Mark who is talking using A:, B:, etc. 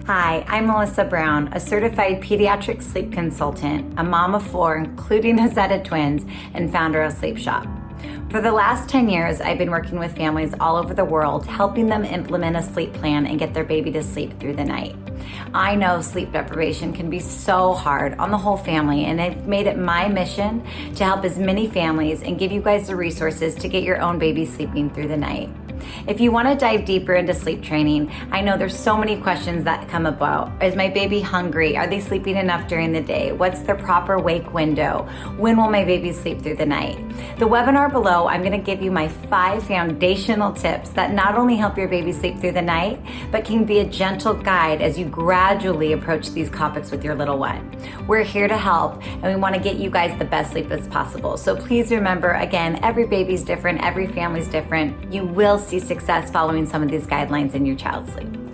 A: Hi, I'm Melissa Brown, a certified pediatric sleep consultant, a mom of 4, including a set of twins, and founder of Sleep Shop. For the last 10 years, I've been working with families all over the world, helping them implement a sleep plan and get their baby to sleep through the night. I know sleep deprivation can be so hard on the whole family, and I've made it my mission to help as many families and give you guys the resources to get your own baby sleeping through the night. If you want to dive deeper into sleep training, I know there's so many questions that come about. Is my baby hungry? Are they sleeping enough during the day? What's the proper wake window? When will my baby sleep through the night? The webinar below, I'm going to give you my 5 foundational tips that not only help your baby sleep through the night, but can be a gentle guide as you gradually approach these topics with your little one. We're here to help, and we want to get you guys the best sleep as possible. So please remember, again, every baby's different, every family's different. You will see success following some of these guidelines in your child's sleep.